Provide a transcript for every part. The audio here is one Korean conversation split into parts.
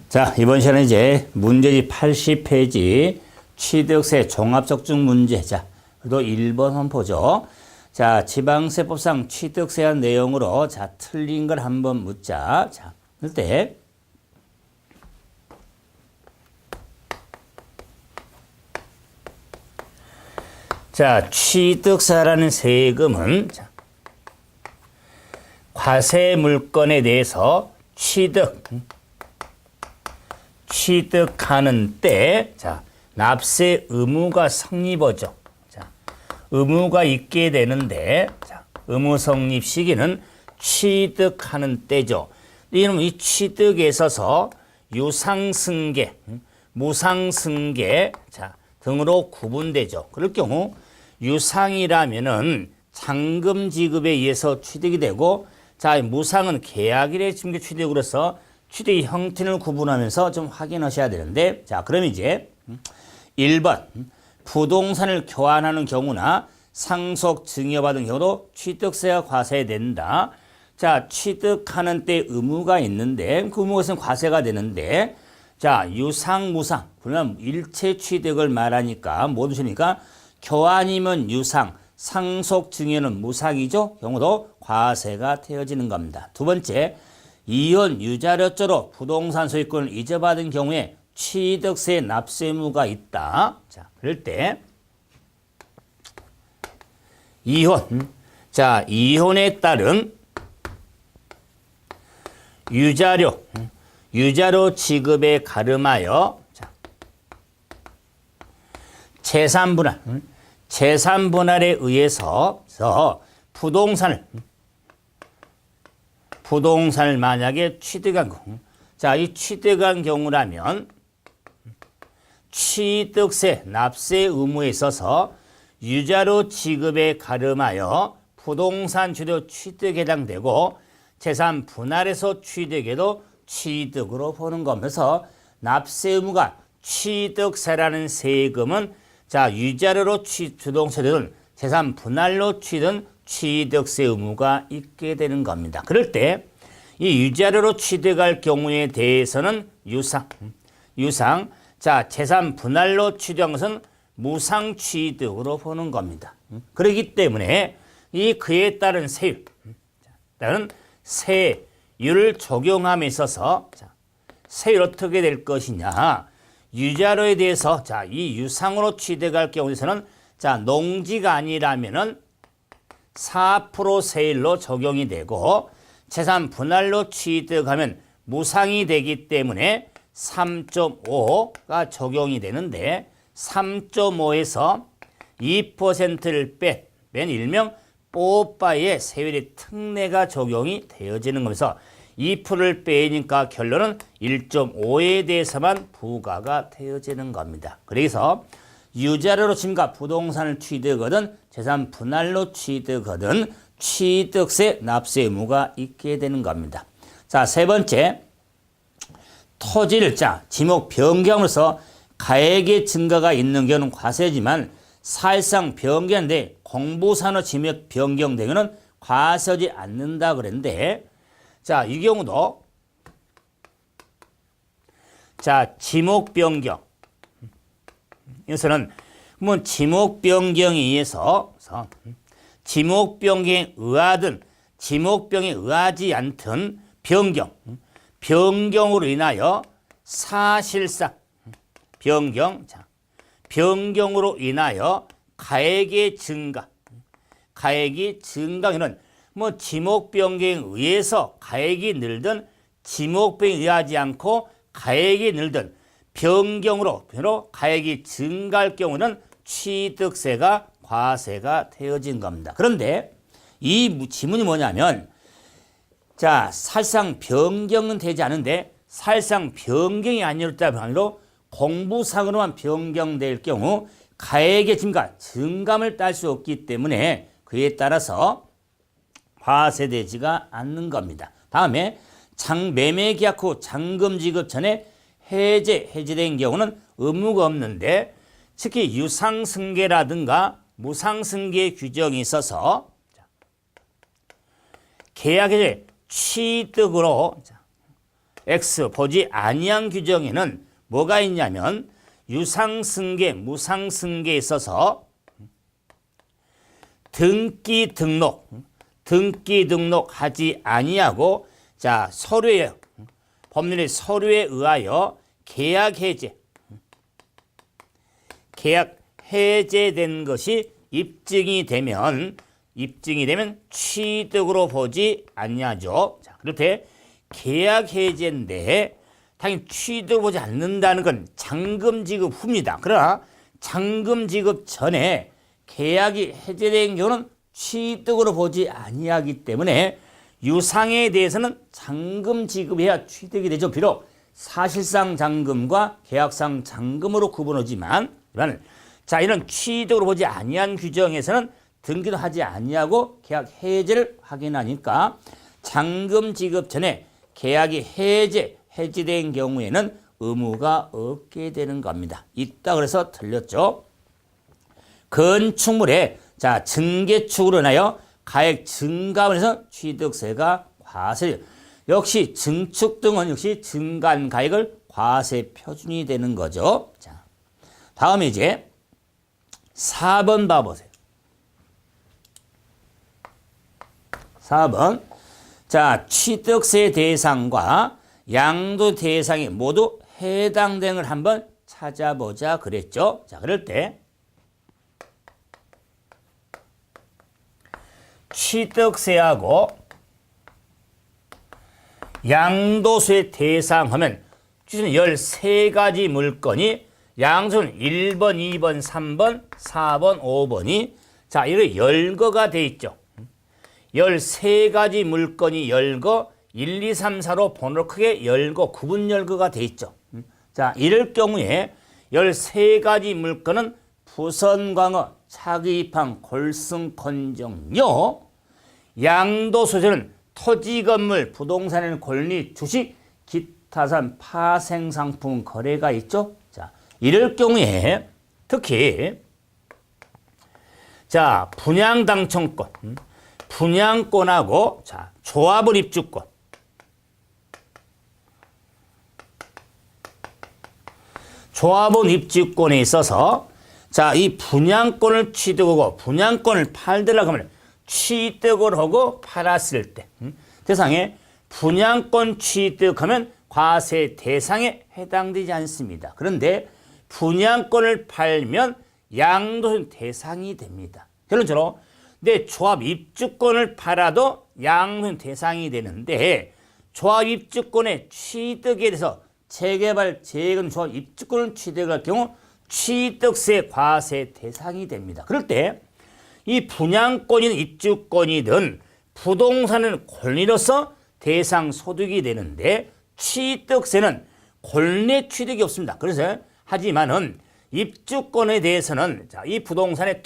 자, 이번 시간에 이제 문제지 80페이지 취득세 종합적중 문제. 자, 그래도 1번 한번 보죠. 자, 지방세법상 취득세한 내용으로 자, 틀린 걸 한번 묻자. 자, 그럴 때 자, 취득세라는 세금은 자, 과세 물건에 대해서 취득하는 때, 자, 납세 의무가 성립하죠. 자, 의무가 있게 되는데, 자, 의무 성립 시기는 취득하는 때죠. 이는 이 취득에 있어서 유상승계, 무상승계, 자, 등으로 구분되죠. 그럴 경우 유상이라면은 잔금 지급에 의해서 취득이 되고, 자, 무상은 계약일에 취득으로서 취득의 형태를 구분하면서 좀 확인하셔야 되는데, 자, 그럼 이제 1번 부동산을 교환하는 경우나 상속 증여받은 경우도 취득세가 과세된다. 자, 취득하는 때 의무가 있는데 그 의무가 있으면 과세가 되는데, 자, 유상, 무상 그러면 일체 취득을 말하니까 뭐 드십니까? 교환이면 유상, 상속 증여는 무상이죠. 경우도 과세가 되어지는 겁니다. 두 번째, 이혼 유자료죄로 부동산 소유권을 이전받은 경우에 취득세 납세 의무가 있다. 자, 그럴 때 이혼, 자, 이혼에 따른 유자료 지급에 가름하여 자, 재산 분할에 의해서 부동산을 만약에 취득한 경우, 자, 이 취득한 경우라면 취득세 납세 의무에 있어서 유자료 지급에 가름하여 부동산 주료 취득에 해당되고 재산 분할에서 취득에도 취득으로 보는 거면서 납세 의무가 취득세라는 세금은 자, 유자료로 부동산이든 재산 분할로 취득세 의무가 있게 되는 겁니다. 그럴 때 이 유자료로 취득할 경우에 대해서는 유상, 자, 재산 분할로 취득한 것은 무상 취득으로 보는 겁니다. 그렇기 때문에 이 그에 따른 세율을 적용함에 있어서 자, 세율 어떻게 될 것이냐? 유자료에 대해서 자, 이 유상으로 취득할 경우에서는 자, 농지가 아니라면은 4% 세율로 적용이 되고 재산 분할로 취득하면 무상이 되기 때문에 3.5가 적용이 되는데 3.5에서 2%를 맨 일명 뽀빠이의 세율의 특례가 적용이 되어지는 거면서 2%를 빼니까 결론은 1.5에 대해서만 부과가 되어지는 겁니다. 그래서 유자료로 증가 부동산을 취득하든 재산 분할로 취득하든 취득세 납세 의무가 있게 되는 겁니다. 자, 세 번째, 토지를 자, 지목 변경으로서 가액의 증가가 있는 경우는 과세지만 사실상 변경인데 공부산업 지목 변경 등은 과세하지 않는다 그랬는데, 자, 이 경우도 자, 지목 변경. 이것은 뭐 지목 변경에 의해서 지목 변경에 의하든 지목 변경에 의하지 않든 변경으로 인하여 사실상 변경으로 인하여 가액이 증가는 뭐 지목 변경에 의해서 가액이 늘든 지목 변경에 의하지 않고 가액이 늘든 변경으로 가액이 증가할 경우는 취득세가 과세가 되어진 겁니다. 그런데 이 지문이 뭐냐면, 자, 사실상 변경은 되지 않은데 사실상 변경이 아니었다면 공부상으로만 변경될 경우 가액의 증감을 딸 수 없기 때문에 그에 따라서 과세되지가 않는 겁니다. 다음에 매매 계약 후 잔금 지급 전에 해제된 경우는 의무가 없는데 특히 유상승계라든가 무상승계 규정이 있어서 계약의 취득으로 X 보지 아니한 규정에는 뭐가 있냐면 유상승계, 무상승계에 있어서 등기 등록하지 아니하고 자 서류에 법률의 서류에 의하여 계약 해제된 것이 입증이 되면 취득으로 보지 아니하죠. 자, 그렇게 계약 해제인데 당연히 취득을 보지 않는다는 건 잔금 지급 후입니다. 그러나 잔금 지급 전에 계약이 해제된 경우는 취득으로 보지 아니하기 때문에 유상에 대해서는 잔금 지급해야 취득이 되죠. 비록 사실상 잔금과 계약상 잔금으로 구분하지만 자 이런 취득으로 보지 아니한 규정에서는 등기도 하지 아니하고 계약 해제를 확인하니까 잔금 지급 전에 계약이 해지된 경우에는 의무가 없게 되는 겁니다. 있다 그래서 틀렸죠. 건축물에 자 증개축으로 인하여 가액 증감을 해서 취득세가 과세. 역시 증축 등은 역시 증간 가액을 과세 표준이 되는 거죠. 자, 다음에 이제 4번 봐보세요. 4번. 자, 취득세 대상과 양도 대상이 모두 해당되는 걸 한번 찾아보자 그랬죠. 자, 그럴 때 취득세하고 양도세 대상하면 13가지 물건이 양수는 1번, 2번, 3번, 4번, 5번이 자, 이렇게 열거가 돼 있죠. 13가지 물건이 열거 1, 2, 3, 4로 번호를 크게 열거, 구분 열거가 돼 있죠. 자, 이럴 경우에 13가지 물건은 부선광어, 차기입항, 골승, 건정료, 양도소재는 토지, 건물, 부동산에는 권리, 주식, 기타산, 파생상품 거래가 있죠. 자, 이럴 경우에 특히 자 분양당첨권, 분양권하고 자 조합원 입주권, 조합원 입주권에 있어서 자, 이 분양권을 취득하고 분양권을 팔더라고 하면 취득을 하고 팔았을 때 대상에 분양권 취득하면 과세 대상에 해당되지 않습니다. 그런데 분양권을 팔면 양도세 대상이 됩니다. 결론적으로 내 조합 입주권을 팔아도 양도세 대상이 되는데 조합 입주권의 취득에 대해서 재개발, 재건 조합 입주권을 취득할 경우 취득세 과세 대상이 됩니다. 그럴 때 이 분양권이든 입주권이든 부동산은 권리로서 대상 소득이 되는데 취득세는 권리 취득이 없습니다. 그래서 하지만은 입주권에 대해서는 자, 이 부동산에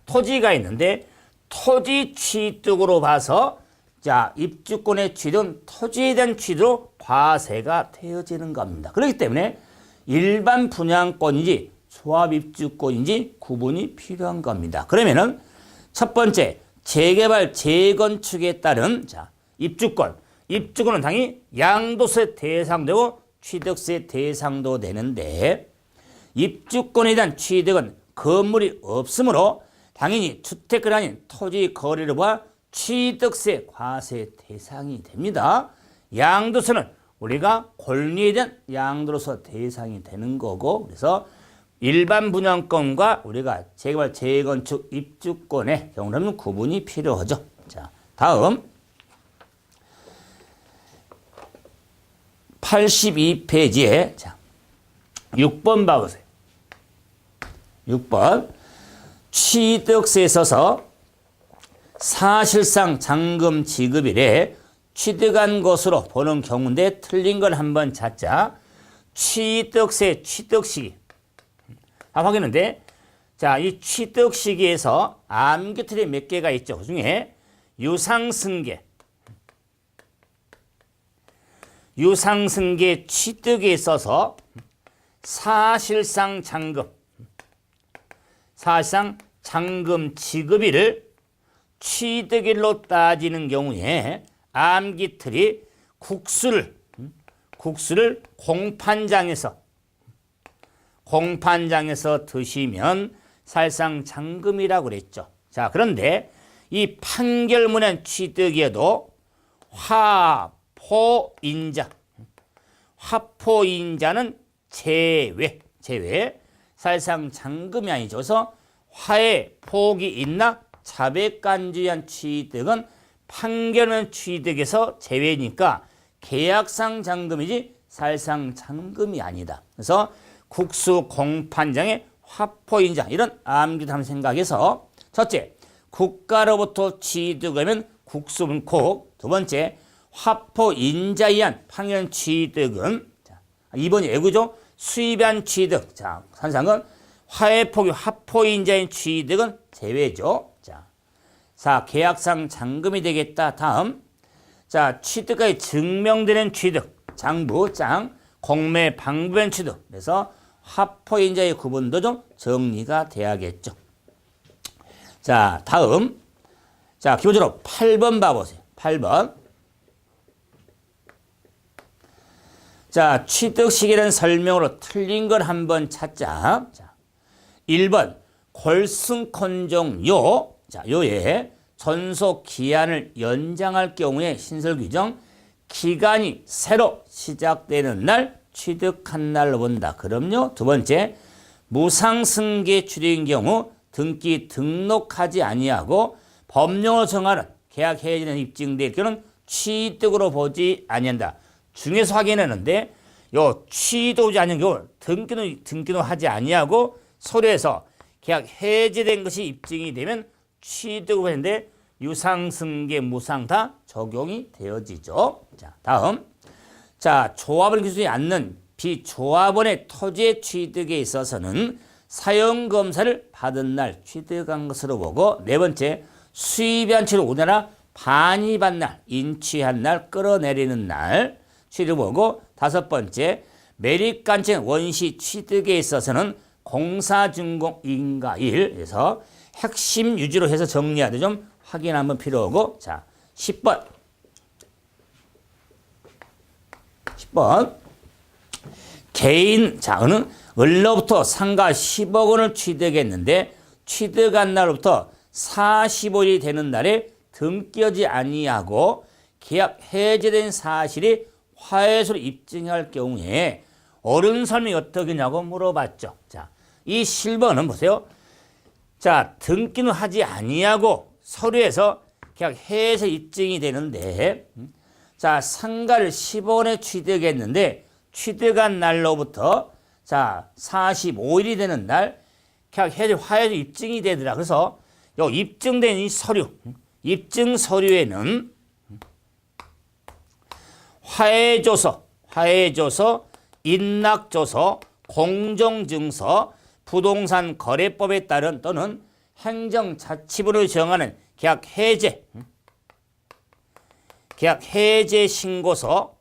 토지가 있는데 토지 취득으로 봐서 자, 입주권의 취득은 토지에 대한 취득으로 과세가 되어지는 겁니다. 그렇기 때문에 일반 분양권인지 조합 입주권인지 구분이 필요한 겁니다. 그러면은 첫 번째 재개발 재건축에 따른 자, 입주권은 당연히 양도세 대상되고 취득세 대상도 되는데 입주권에 대한 취득은 건물이 없으므로 당연히 주택이 아닌 토지 거래로 봐 취득세 과세 대상이 됩니다. 양도세는 우리가 권리에 대한 양도로서 대상이 되는 거고 그래서 일반 분양권과 우리가 재개발 재건축 입주권의 경우는 구분이 필요하죠. 자, 다음 82페이지에 자, 6번 봐보세요. 6번 취득세에 있어서 사실상 잔금 지급일에 취득한 것으로 보는 경우인데 틀린 걸 한번 찾자. 취득세 취득시기 확인했는데 자, 이 취득시기에서 암기틀이 몇 개가 있죠. 그 중에 유상승계 취득에 있어서 사실상 잔금 지급일을 취득일로 따지는 경우에 암기틀이 국수를 국수를 공판장에서 드시면 사실상 잔금이라고 그랬죠. 자, 그런데 이 판결문엔 취득에도 화포인자는 제외. 사실상 잔금이 아니죠. 그래서 화에 폭이 있나 자백간주한 취득은 판결문 취득에서 제외니까 계약상 잔금이지 사실상 잔금이 아니다. 그래서 국수 공판장의 화포인자 이런 암기도 한번 생각해서 첫째, 국가로부터 취득하면 국수문콕. 두 번째, 화포인자에 의한 판결 취득은 자, 2번이 애구죠. 수입한 취득. 자, 산상은 화의 폭이 화포인자인 취득은 제외죠. 자, 계약상 잔금이 되겠다. 다음. 자, 취득까지 증명되는 취득. 장부, 장, 공매, 방부된 취득. 그래서 화포인자의 구분도 좀 정리가 돼야겠죠. 자, 다음. 자, 기본적으로 8번 봐보세요. 8번. 자, 취득 시기라는 설명으로 틀린 걸 한번 찾자. 자, 1번. 골승컨종요. 자, 요에 전속 기한을 연장할 경우에 신설 규정 기간이 새로 시작되는 날 취득한 날로 본다. 그럼요. 두 번째, 무상승계 추리인 경우 등기 등록하지 아니하고 법령으로 정하는 계약 해지는 입증될 경우는 취득으로 보지 아니한다. 중에서 확인하는데 요 취득하지 않은 경우 등기도 하지 아니하고 서류에서 계약 해지된 것이 입증이 되면 취득을 했는데 유상승계 무상 다 적용이 되어지죠. 자, 다음. 자, 조합원을 기준이 않는 비조합원의 토지의 취득에 있어서는 사용검사를 받은 날 취득한 것으로 보고 네 번째, 수입한 취득 우리나라 반입한 날, 인취한 날, 끌어내리는 날 취득 보고 다섯 번째, 매립간증 원시 취득에 있어서는 공사준공 인가일에서 핵심 유지로 해서 정리하되 좀 확인 한번 필요하고 자 10번 개인 자는 을로부터 상가 10억 원을 취득했는데 취득한 날로부터 45일이 되는 날에 등기하지 아니하고 계약 해제된 사실이 화해서로 입증할 경우에 옳은 설명이 어떻게냐고 물어봤죠. 자, 이 실버는 보세요. 자, 등기는 하지 아니하고 서류에서 계약 해제 입증이 되는데 자, 상가를 10억 원에 취득했는데 취득한 날로부터 자, 45일이 되는 날 계약 해제 화해서 입증이 되더라. 그래서 요 입증된 이 서류, 입증 서류에는 화해조서, 인락조서, 공정증서, 부동산 거래법에 따른 또는 행정자치부를 정하는 계약 해제 신고서,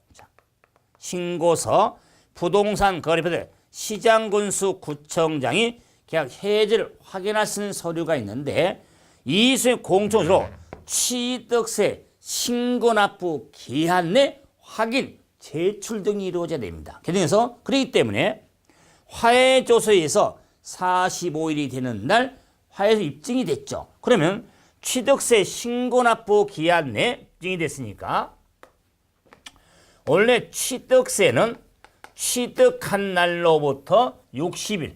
부동산 거래법에 시장군수 구청장이 계약 해제를 확인할 수 있는 서류가 있는데 이 수의 공통으로 취득세 신고납부 기한 내 확인, 제출 등이 이루어져야 됩니다. 그래서 그렇기 때문에 화해조서에서 45일이 되는 날 화해서 입증이 됐죠. 그러면 취득세 신고납부 기한 내 입증이 됐으니까 원래 취득세는 취득한 날로부터 60일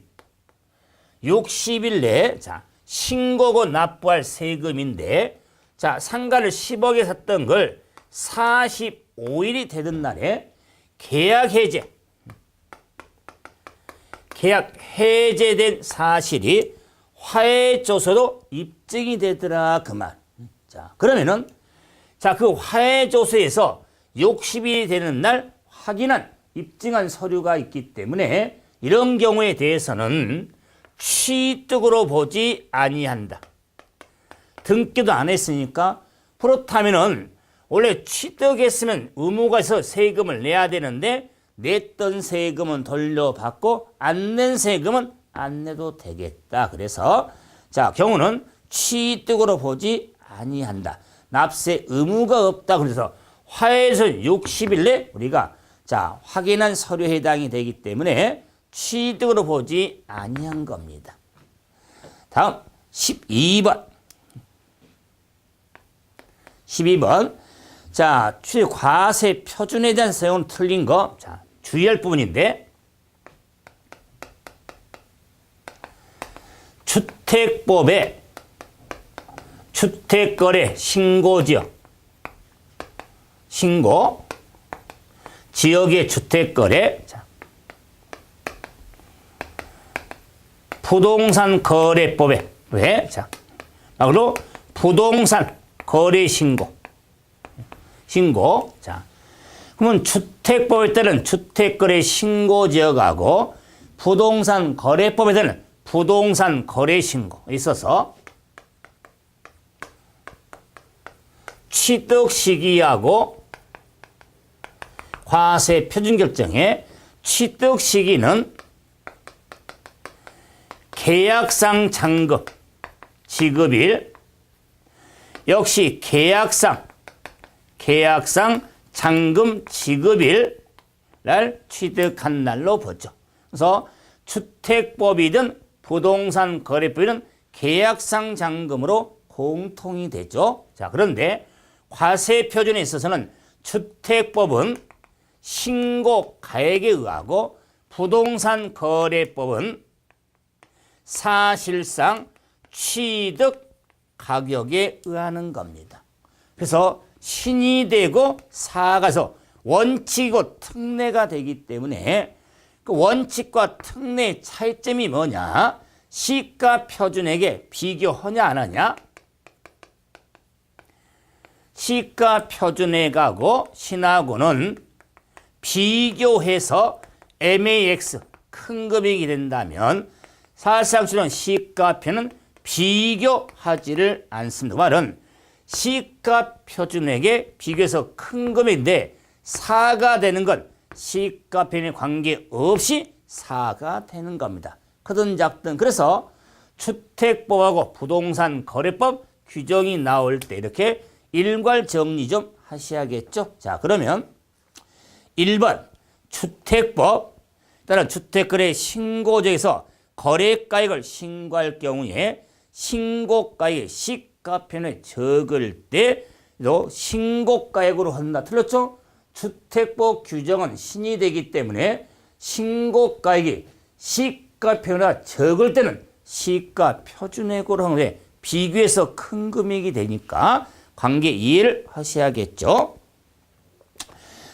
내에 자, 신고고 납부할 세금인데 자, 상가를 10억에 샀던 걸 45일이 되던 날에 계약 해제된 사실이 화해조서로 입증이 되더라 그 말. 자, 그러면은 자, 그 화해조서에서 60일이 되는 날 확인한 입증한 서류가 있기 때문에 이런 경우에 대해서는 취득으로 보지 아니한다. 등기도 안 했으니까 그렇다면은 원래 취득했으면 의무가 있어 세금을 내야 되는데 냈던 세금은 돌려받고 안 낸 세금은 안 내도 되겠다. 그래서 자, 경우는 취득으로 보지 아니한다. 납세 의무가 없다. 그래서 화해서 60일 내 우리가 자, 확인한 서류에 해당이 되기 때문에 취득으로 보지 아니한 겁니다. 다음 12번. 12번. 자, 취득 과세 표준에 대한 사용은 틀린 거. 자, 주의할 부분인데 주택법에 주택거래 신고지역 신고 지역의 주택거래 자, 부동산 거래법에 왜? 자, 바로 부동산 거래 신고 자, 그러면 주택법에 따른 주택거래 신고 지역하고 부동산 거래법에 따른 부동산 거래 신고 있어서 취득 시기하고 과세 표준 결정의 취득 시기는 계약상 잔금 지급일 역시 계약상 잔금 지급일 날 취득한 날로 보죠. 그래서 주택법이든 부동산 거래법이든 계약상 잔금으로 공통이 되죠. 자, 그런데 과세 표준에 있어서는 주택법은 신고 가액에 의하고 부동산 거래법은 사실상 취득 가격에 의하는 겁니다. 그래서 신이 되고 사가서 원칙이고 특례가 되기 때문에 그 원칙과 특례의 차이점이 뭐냐? 시가 표준액에 비교하냐 안 하냐? 시가 표준액하고 신하고는 비교해서 MAX 큰 금액이 된다면 사실상 시가표는 비교하지를 않습니다. 말은 시가 표준액에 비교해서 큰 금액인데 사가 되는 건 시가표에 관계없이 사가 되는 겁니다. 크든 작든. 그래서 주택법하고 부동산 거래법 규정이 나올 때 이렇게 일괄 정리 좀 하셔야겠죠. 자, 그러면 1번 주택법 따라 주택거래 신고제에서 거래가액을 신고할 경우에 신고가액의 시가표에 적을 때도 신고가액으로 한다. 틀렸죠? 주택법 규정은 신이 되기 때문에 신고가액이 시가표나 적을 때는 시가표준액으로 하는데 비교해서 큰 금액이 되니까 관계 이해를 하셔야겠죠.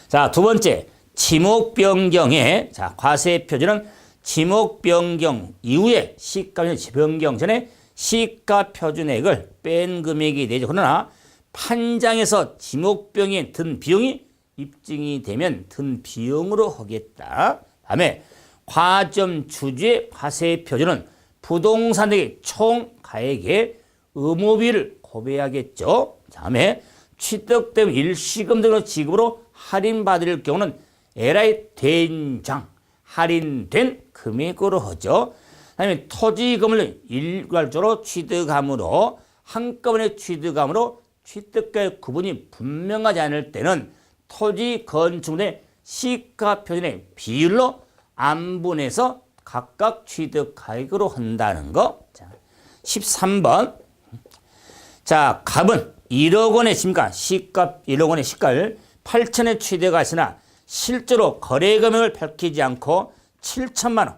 자, 두 번째 지목 변경의 자, 과세 표준은 지목 변경 이후에 시가 변경 전에 시가 표준액을 뺀 금액이 되죠. 그러나 판장에서 지목 변경에 든 비용이 입증이 되면 든 비용으로 하겠다. 다음에 과점 주주의 과세 표준은 부동산의 총 가액의 의무비를 고려해야겠죠. 다음에 취득된 일시금 등의 지급으로 할인받을 경우는 LI 된장 할인된 금액으로 하죠. 다음에 토지금을 일괄적으로 취득함으로 한꺼번에 취득함으로 취득가의 구분이 분명하지 않을 때는 토지 건축의 시가 표준의 비율로 안분해서 각각 취득가액으로 한다는 거. 자, 13번. 자, 갑은 1억 원의 시가 1억 원의 시가를 8천에 취득하시나 실제로 거래 금액을 밝히지 않고 7천만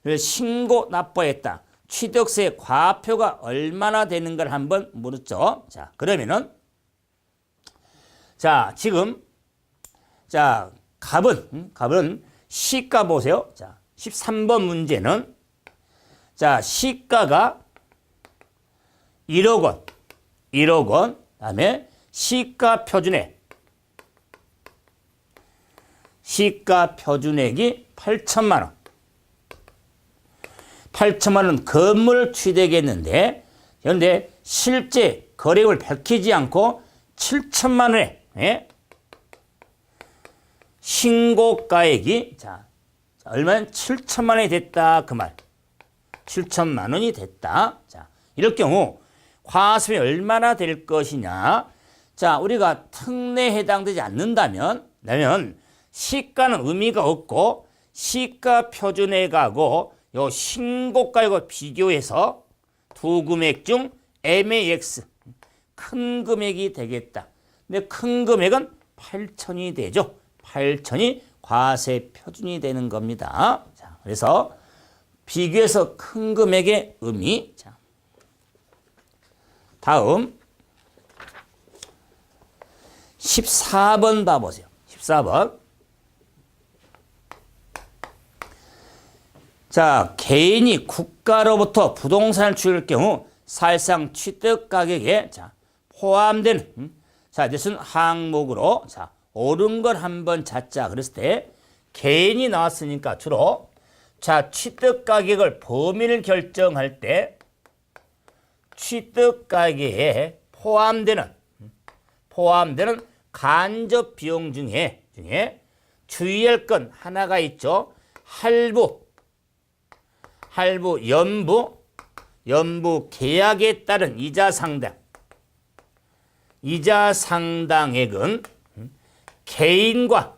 원을 신고 납부했다. 취득세 과표가 얼마나 되는가를 한번 물었죠. 자, 그러면은 자, 지금 자, 갑은 시가 보세요. 자, 13번 문제는 자, 시가가 1억 원. 1억 원. 그다음에 시가 표준액. 시가 표준액이 8천만 원. 8천만 원 건물 취득했는데 그런데 실제 거래액을 밝히지 않고 7천만 원에 예? 신고가액이 자, 얼마나 7천만 원이 됐다 그 말. 7천만 원이 됐다. 자, 이럴 경우 과세금이 얼마나 될 것이냐. 자, 우리가 특례에 해당되지 않는다면 시가는 의미가 없고 시가 표준에 가고 요 신고가 이거 비교해서 두 금액 중 MAX 큰 금액이 되겠다. 근데 큰 금액은 8천이 되죠. 8천이 과세 표준이 되는 겁니다. 자, 그래서 비교해서 큰 금액의 의미. 자, 다음 14번 봐보세요. 14번. 자, 개인이 국가로부터 부동산을 취득할 경우 사실상 취득 가격에 자, 포함된 자, 이것은 항목으로 자, 옳은 걸 한번 찾자. 그랬을 때 개인이 나왔으니까 주로 자, 취득 가격을 범위를 결정할 때 취득 가격에 포함되는 간접 비용 중에 주의할 건 하나가 있죠. 할부, 연부 계약에 따른 이자 상당액은 개인과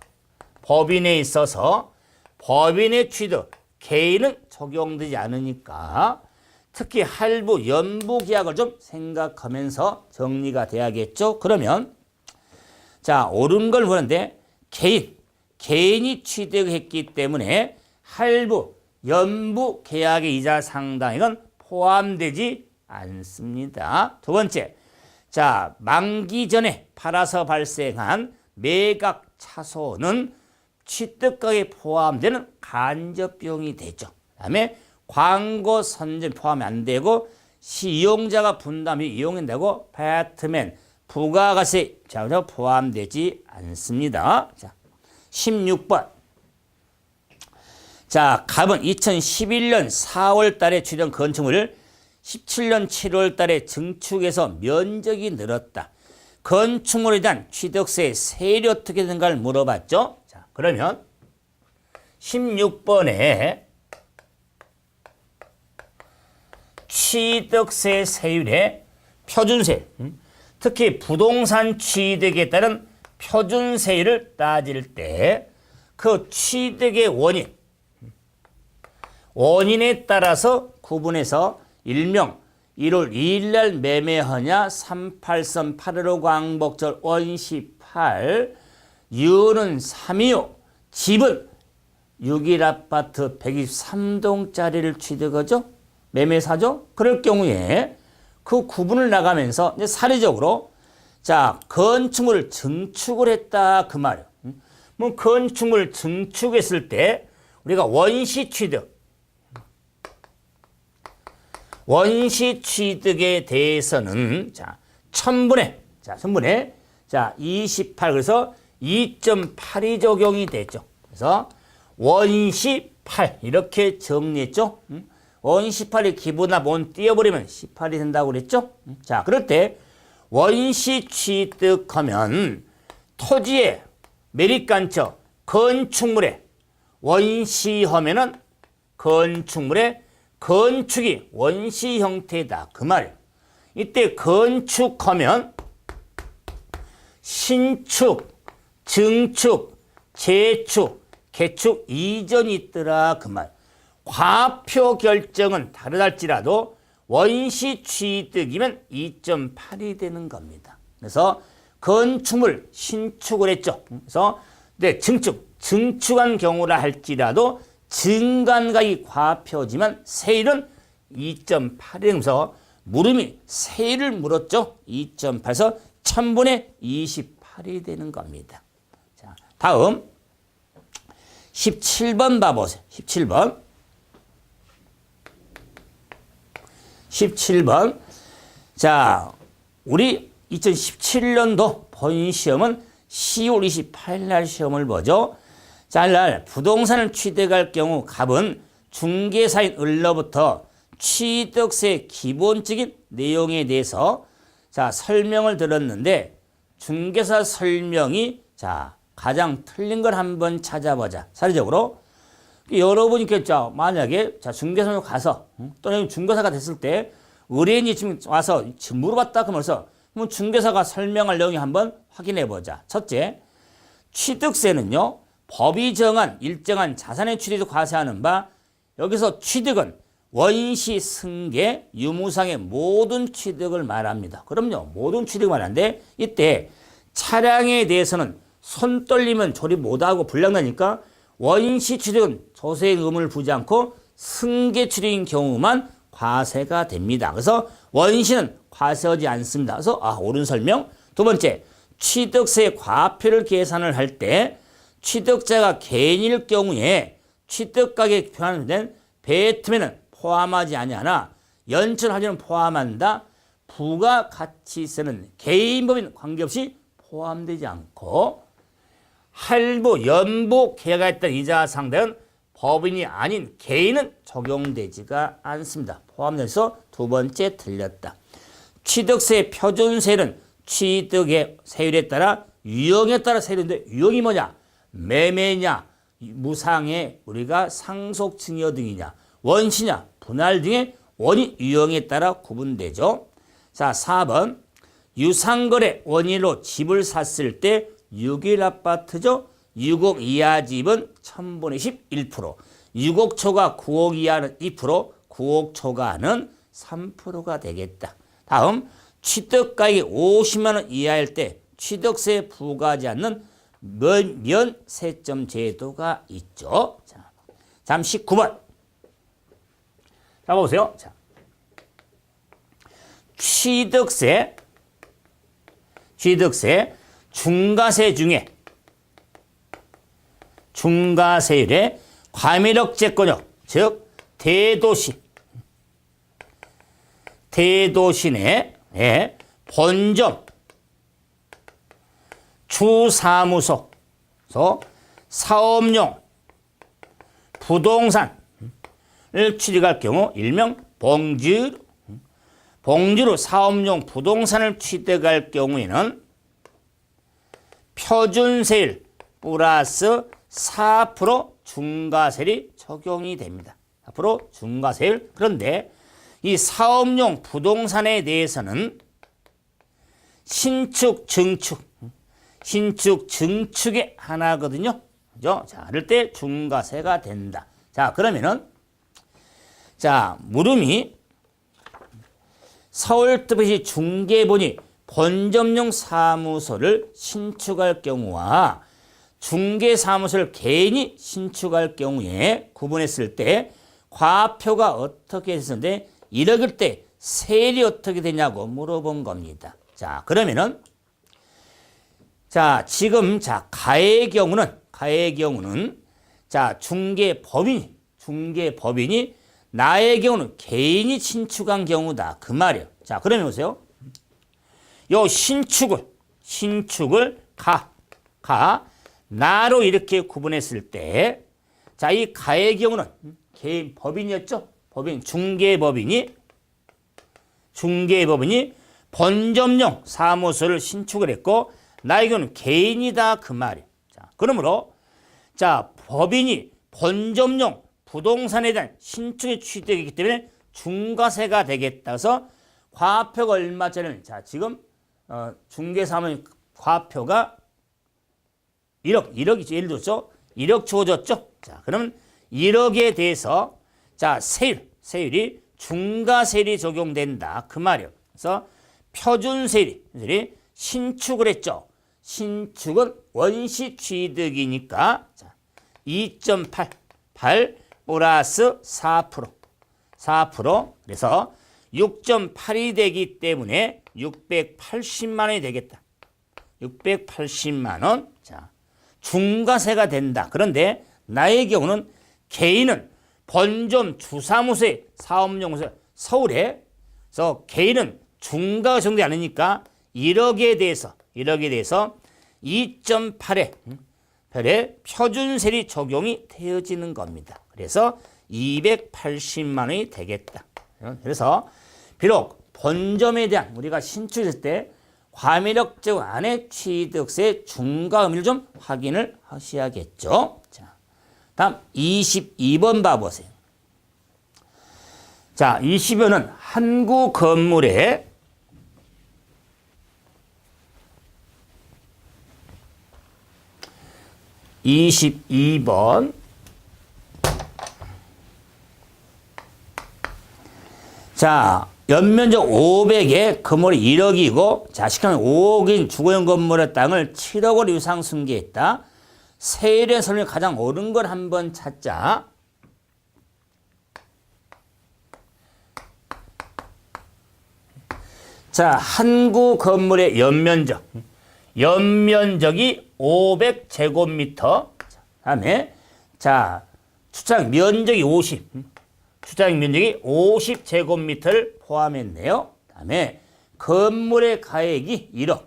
법인에 있어서 법인의 취득, 개인은 적용되지 않으니까 특히 할부, 연부 계약을 좀 생각하면서 정리가 돼야겠죠. 그러면 자, 옳은 걸 보는데 개인이 취득했기 때문에 할부, 연부 계약의 이자 상당액은 포함되지 않습니다. 두 번째, 자, 만기 전에 팔아서 발생한 매각 차손은 취득가격에 포함되는 간접 비용이 되죠. 그다음에 광고 선전 포함이 안 되고 이용자가 분담이 이용된다고 배트맨 부가가세 자료 포함되지 않습니다. 자, 16번. 자, 갑은 2011년 4월 달에 취득한 건축물을 17년 7월 달에 증축해서 면적이 늘었다. 건축물에 대한 취득세 세율이 어떻게 되는가를 물어봤죠. 자, 그러면 16번에 취득세 세율의 표준세, 특히 부동산 취득에 따른 표준세율을 따질 때 그 취득의 원인에 따라서 구분해서 일명 1월 2일 날 매매하냐 38선 815 광복절 원시 8 유는 325 집은 6일 아파트 123동짜리를 취득하죠. 매매사죠. 그럴 경우에 그 구분을 나가면서 이제 사례적으로 자, 건축물을 증축을 했다 그 말이에요. 뭐 건축물을 증축했을 때 우리가 원시 취득에 대해서는 자, 1000분의 자, 28 그래서 2.8이 적용이 됐죠. 그래서 원시 8 이렇게 정리했죠. 원시 8이 기본합 원 띄워버리면 18이 된다고 그랬죠. 자, 그럴 때 원시 취득하면 토지의 매립간처 건축물에 원시하면은 건축물의 건축이 원시 형태다 그 말이에요. 이때 건축하면 신축, 증축, 재축, 개축 이전이 있더라 그 말. 과표 결정은 다르달지라도 원시 취득이면 2.8이 되는 겁니다. 그래서 건축물 신축을 했죠. 그래서 네, 증축한 경우라 할지라도 증간가액이 과표지만 세율은 2.8이면서 물음이 세율을 물었죠. 2.8에서 1000분의 28이 되는 겁니다. 자, 다음 17번 봐보세요. 17번. 자, 우리 2017년도 본 시험은 10월 28일 날 시험을 보죠. 자, 날 부동산을 취득할 경우 갑은 중개사인 을로부터 취득세 기본적인 내용에 대해서 자, 설명을 들었는데 중개사 설명이 자, 가장 틀린 걸 한번 찾아보자. 사례적으로 여러분이 겠죠. 만약에 자, 중개사로 가서 또는 중개사가 됐을 때 의뢰인이 지금 와서 물어봤다 그러면서 중개사가 설명할 내용이 한번 확인해 보자. 첫째, 취득세는요. 법이 정한 일정한 자산의 취득에서 과세하는 바 여기서 취득은 원시, 승계, 유무상의 모든 취득을 말합니다. 그럼요. 모든 취득을 말하는데 이때 차량에 대해서는 손 떨리면 조립 못하고 불량나니까 원시 취득은 조세의 의무를 부지 않고 승계 취득인 경우만 과세가 됩니다. 그래서 원시는 과세하지 않습니다. 그래서 옳은 설명. 두 번째, 취득세 과표를 계산을 할 때 취득자가 개인일 경우에 취득가격에 표현된 배트면은 포함하지 아니하나 연천하지는 포함한다. 부가가치세는 개인법인 관계없이 포함되지 않고 할부, 연부, 계약했던 이자 상대는 법인이 아닌 개인은 적용되지가 않습니다. 포함돼서 두 번째 틀렸다. 취득세 표준세율은 취득의 세율에 따라 유형에 따라 세율인데 유형이 뭐냐? 매매냐, 무상의 우리가 상속증여 등이냐, 원시냐, 분할 등의 원인 유형에 따라 구분되죠. 자, 4번. 유상거래 원인으로 집을 샀을 때 6일 아파트죠. 6억 이하 집은 1000분의 10, 1%. 6억 초과 9억 이하는 2%, 9억 초과는 3%가 되겠다. 다음, 취득가액이 50만 원 이하일 때 취득세 부과하지 않는 면세점 제도가 있죠. 자, 다음 19번. 자, 보세요. 자, 취득세 중과세 중에 중과세율의 과밀억제권역, 즉 대도시 내 본점, 주사무소, 사업용 부동산을 취득할 경우 일명 봉지로 사업용 부동산을 취득할 경우에는 표준세율 플러스 4% 중과세율이 적용이 됩니다. 4% 중과세율. 그런데 이 사업용 부동산에 대해서는 신축, 증축의 하나거든요. 그죠? 자, 그럴 때 중과세가 된다. 자, 그러면은, 자, 물음이 서울특별시 중개본이 본점용 사무소를 신축할 경우와 중개사무소를 개인이 신축할 경우에 구분했을 때 과표가 어떻게 됐었는데 1억일 때 세율이 어떻게 되냐고 물어본 겁니다. 자, 그러면은 자, 지금 가의 경우는 자, 중개법인이 나의 경우는 개인이 신축한 경우다. 그 말이에요. 자, 그러면 보세요. 요 신축을 나로 이렇게 구분했을 때, 자, 이 가의 경우는 개인 법인이었죠? 중개법인이 본점용 사무소를 신축을 했고, 나의 경우는 개인이다. 그 말이에요. 자, 그러므로, 자, 법인이 본점용 부동산에 대한 신축의 취득이기 때문에 중과세가 되겠다. 그래서 과표가 얼마짜리는, 자, 지금, 중개사무소 과표가 1억이죠. 예를 들었죠. 1억 주어졌죠. 자, 그러면 1억에 대해서 자, 세율이 중과세율이 적용된다. 그 말이에요. 그래서 표준세율이 신축을 했죠. 신축은 원시 취득이니까 자, 2.8 플러스 4%. 그래서 6.8이 되기 때문에 680만 원이 되겠다. 680만 원. 자, 중과세가 된다. 그런데 나의 경우는 개인은 본점 주사무소에 사업용소 서울에 그래서 개인은 중과가 적용되지 않으니까 1억에 대해서 2.8의 표준세율이 적용이 되어지는 겁니다. 그래서 280만 원이 되겠다. 그래서 비록 본점에 대한 우리가 신축했을 때 과밀억제 안에 취득세 중과 의미를 좀 확인을 하셔야겠죠. 자, 다음 22번 봐보세요. 자, 22번은 한 구 건물에 22번. 자, 연면적 500에 건물이 1억이고, 자, 시간 5억인 주거용 건물의 땅을 7억으로 유상 승계했다. 세일의 설명이 가장 옳은 걸 한번 찾자. 자, 한 구 건물의 연면적이 500제곱미터. 다음에, 자, 주차장 면적이 주차장 면적이 50제곱미터를 포함했네요. 다음에, 건물의 가액이 1억.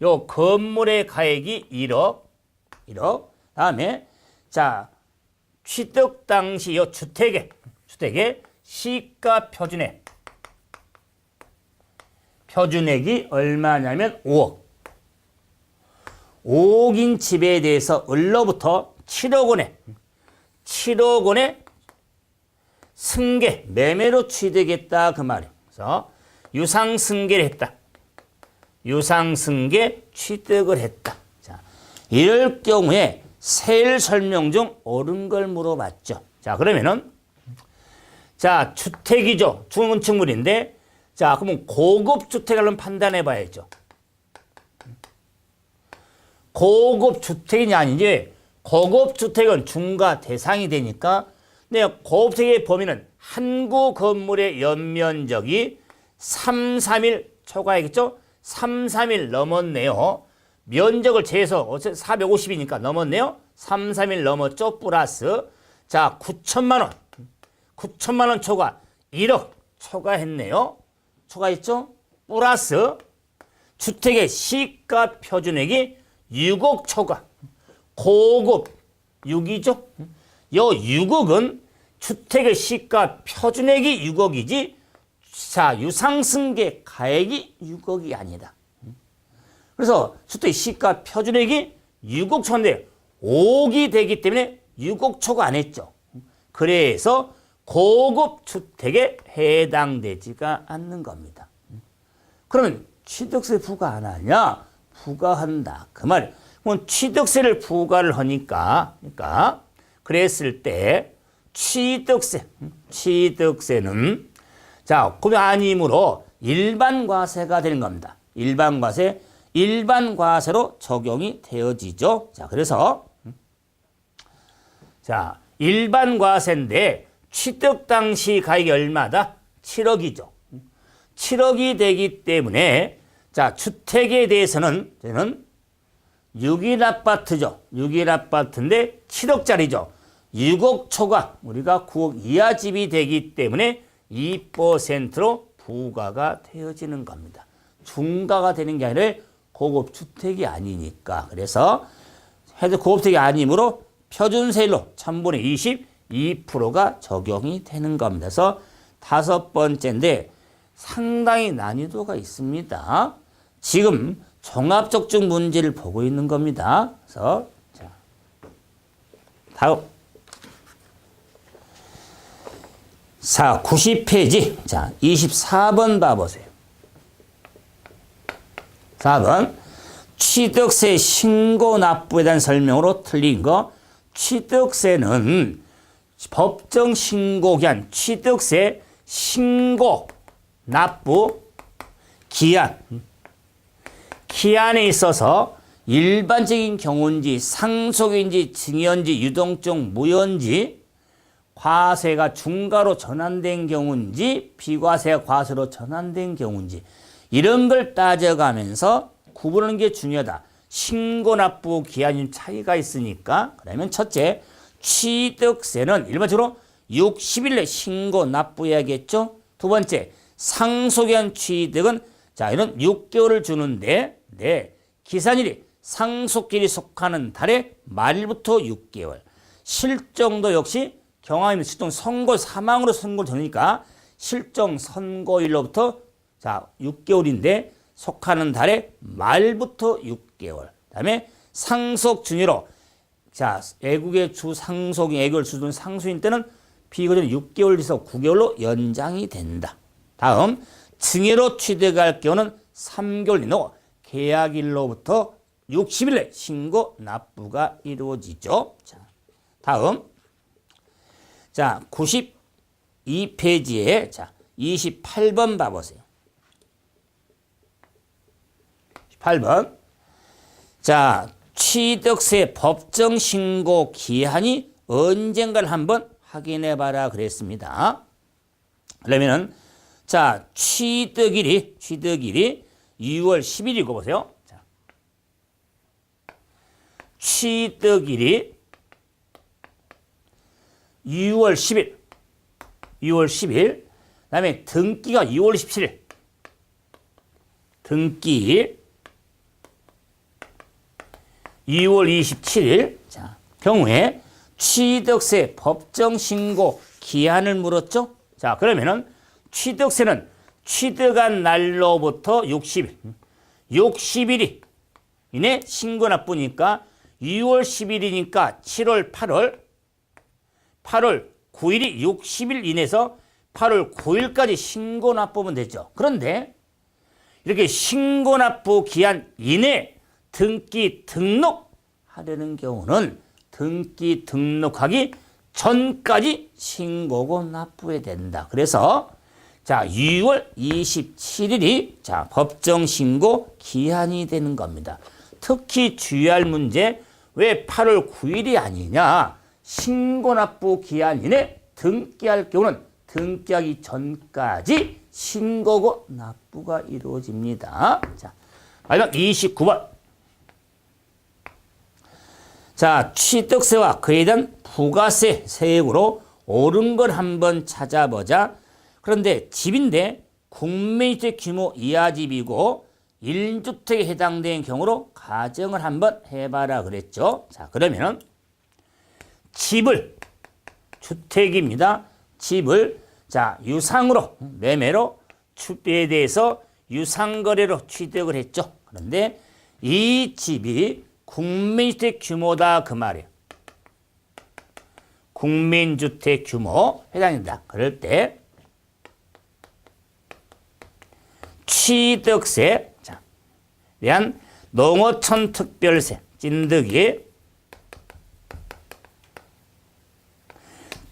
요 건물의 가액이 1억. 다음에, 자, 취득 당시 요 주택의 시가 표준액이 얼마냐면 5억. 5억인 집에 대해서 을로부터 7억 원의 승계, 매매로 취득했다 그 말이에요. 그래서 유상승계를 했다. 유상승계 취득을 했다. 자, 이럴 경우에 세일 설명 중 옳은 걸 물어봤죠. 자, 그러면은 자, 주택이죠. 중건축물인데 자, 그러면 고급 주택을 판단해 봐야죠. 고급 주택이냐 아니지. 고급 주택은 중과 대상이 되니까 네, 고급 주택의 범위는 한 구 건물의 연면적이 3, 3일 초과하겠죠? 3, 3일 넘었네요. 면적을 제해서 450이니까 넘었네요. 3, 3일 넘었죠? 플러스 자, 9천만 원 초과 1억 초과했네요. 초과했죠? 플러스 주택의 시가 표준액이 6억 초과. 고급 6이죠? 요 6억은 주택의 시가 표준액이 6억이지 자, 유상승계 가액이 6억이 아니다. 그래서 주택의 시가 표준액이 6억 초인데 5억이 되기 때문에 6억 초과 안 했죠. 그래서 고급 주택에 해당되지가 않는 겁니다. 그러면 취득세 부과 안 하냐? 부과한다. 그 말이에요. 그럼 취득세를 부과를 하니까, 그랬을 때 취득세는 자, 그게 아니므로 일반 과세가 되는 겁니다. 일반 과세로 적용이 되어지죠. 자, 그래서 자, 일반 과세인데 취득 당시 가액이 얼마다? 7억이죠. 7억이 되기 때문에 자, 주택에 대해서는 저는 6일 아파트죠. 6일 아파트인데 7억짜리죠. 6억 초과 우리가 9억 이하 집이 되기 때문에 2%로 부과가 되어지는 겁니다. 중과가 되는 게 아니라 고급 주택이 아니니까. 그래서 해도 고급 주택이 아니므로 표준세율로 1000분의 22%가 적용이 되는 겁니다. 그래서 다섯 번째인데 상당히 난이도가 있습니다. 지금 종합적중 문제를 보고 있는 겁니다. 그래서 자, 다음 90페이지 자 24번 봐보세요. 4번 취득세 신고 납부에 대한 설명으로 틀린 거. 취득세는 법정 신고 기한, 취득세 신고 납부 기한에 있어서 일반적인 경우인지 상속인지 증여인지 유동적 무효인지 과세가 중과로 전환된 경우인지 비과세가 과세로 전환된 경우인지 이런 걸 따져가면서 구분하는 게 중요하다. 신고 납부 기한이 차이가 있으니까. 그러면 첫째, 취득세는 일반적으로 60일 내 신고 납부해야겠죠. 두 번째, 상속한 취득은 자, 이런 6개월을 주는데 기산일이 상속일이 속하는 달의 말부터 6개월. 실정도 역시 경함이 실종 선고 사망으로 선고를 되니까 실정 선고일로부터 자, 6개월인데 속하는 달의 말부터 6개월. 그다음에 상속 증여로 자, 애국의 주 상속인 애국을 주둔 상속인 때는 비거절 6개월에서 9개월로 연장이 된다. 다음 증여로 취득할 경우는 3개월 이내로 계약일로부터 60일 내 신고 납부가 이루어지죠. 자, 다음. 자, 92페이지에 자, 28번 봐보세요. 8번. 자, 취득세 법정 신고 기한이 언젠가를 한번 확인해 봐라 그랬습니다. 그러면은 자, 취득일이 2월 10일이고 보세요. 자, 취득일이 6월 10일. 6월 10일. 그다음에 등기가 2월 17일. 등기 2월 27일. 자, 경우에 취득세 법정 신고 기한을 물었죠. 자, 그러면은 취득세는 취득한 날로부터 60일. 60일이 이내 신고 납부니까 6월 10일이니까 7월, 8월 9일이 60일 이내에서 8월 9일까지 신고 납부면 되죠. 그런데 이렇게 신고 납부 기한 이내 등기 등록하려는 경우는 등기 등록하기 전까지 신고고 납부해야 된다. 그래서 자, 6월 27일이 자, 법정 신고 기한이 되는 겁니다. 특히 주의할 문제, 왜 8월 9일이 아니냐? 신고 납부 기한 이내 등기할 경우는 등기하기 전까지 신고고 납부가 이루어집니다. 자, 마지막 29번. 자, 취득세와 그에 대한 부가세 세액으로 옳은 걸 한번 찾아보자. 그런데 집인데 국민주택 규모 이하 집이고 1주택에 해당되는 경우로 가정을 한번 해봐라 그랬죠. 자, 그러면은 집을 주택입니다. 집을 자, 유상으로 매매로 추비에 대해서 유상거래로 취득을 했죠. 그런데 이 집이 국민주택 규모다 그 말이에요. 국민주택 규모 해당된다. 그럴 때 취득세 자, 대한 농어촌 특별세 찐득이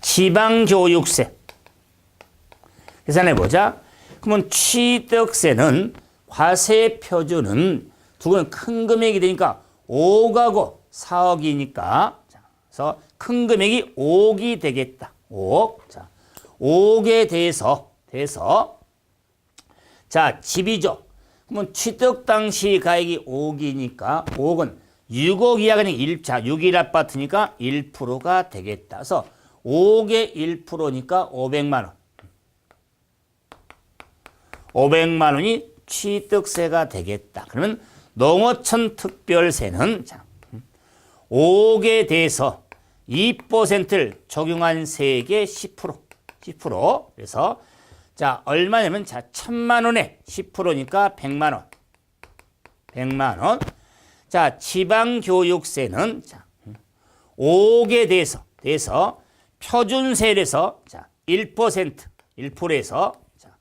지방교육세 계산해보자. 그러면 취득세는 과세 표준은 두 건 큰 금액이 되니까 5억하고 4억이니까 그래서 큰 금액이 5억이 되겠다. 5억. 자, 5억에 대해서 자, 집이죠. 그러면 취득 당시 가액이 5억이니까 5억은 6억 이하가 아니라 6일 아파트니까 1%가 되겠다. 그래서 5억의 1%니까 500만 원. 500만 원이 취득세가 되겠다. 그러면 농어촌 특별세는 자, 5억에 대해서 2%를 적용한 세액의 10%. 그래서 자, 얼마냐면 자, 1,000만 원에 10%니까 100만 원. 100만 원. 자, 지방교육세는 자, 5억에 대해서 표준세에서 자, 1%에서 자,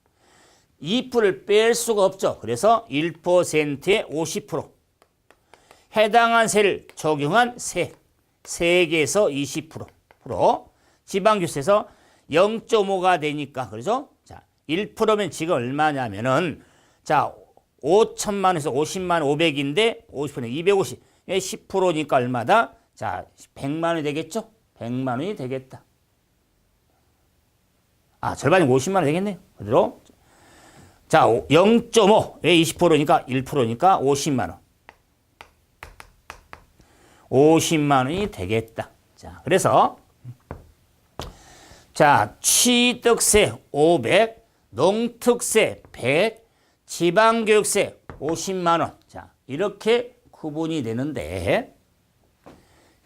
2%를 뺄 수가 없죠. 그래서 1%에 50%. 해당한 세를 적용한 세액에서 20%. 지방교세에서 0.5가 되니까 그래서 자, 1%면 지금 얼마냐면은 자, 5천만 원에서 50만 원 500인데 50%는 250. 10%니까 얼마다? 자, 100만 원이 되겠죠? 100만 원이 되겠다. 아, 절반이 50만 원 되겠네요. 그대로. 자, 0.5에 20%니까 1%니까 50만 원. 50만 원이 되겠다. 자, 그래서 자, 취득세 500, 농특세 100, 지방교육세 50만 원. 자, 이렇게 구분이 되는데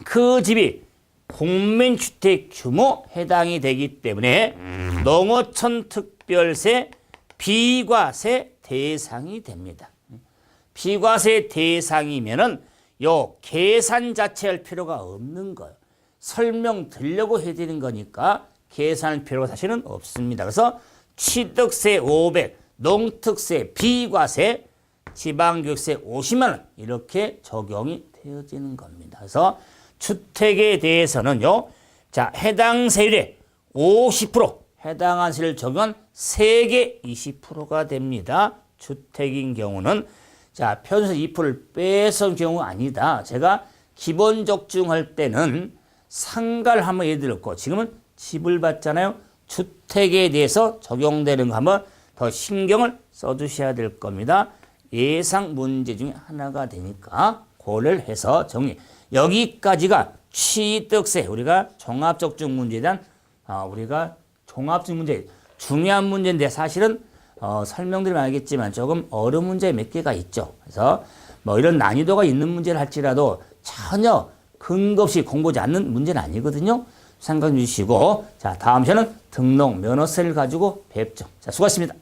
그 집이 국민주택 규모 해당이 되기 때문에 농어촌 특별세 비과세 대상이 됩니다. 비과세 대상이면은 요 계산 자체 할 필요가 없는 거예요. 설명 드리려고 해드리는 거니까 계산할 필요가 사실은 없습니다. 그래서 취득세 500, 농특세 비과세 지방교육세 50만 원 이렇게 적용이 되어지는 겁니다. 그래서 주택에 대해서는요. 자, 해당 세율의 50% 해당한 세율을 적용한 세계 20%가 됩니다. 주택인 경우는 자, 편에서 2%를 빼서 경우 아니다. 제가 기본 적중할 때는 상가를 한번 예를 들었고 지금은 집을 봤잖아요. 주택에 대해서 적용되는 거 한번 더 신경을 써주셔야 될 겁니다. 예상 문제 중에 하나가 되니까 고려를 해서 정리. 여기까지가 취득세 우리가 종합적중 문제에 대한 우리가 종합적중 문제 중요한 문제인데 사실은 설명드리면 알겠지만 조금 어려운 문제 몇 개가 있죠. 그래서 뭐 이런 난이도가 있는 문제를 할지라도 전혀 근거 없이 공부하지 않는 문제는 아니거든요. 생각해 주시고 자 다음 시간은 등록 면허세를 가지고 뵙죠. 자 수고하셨습니다.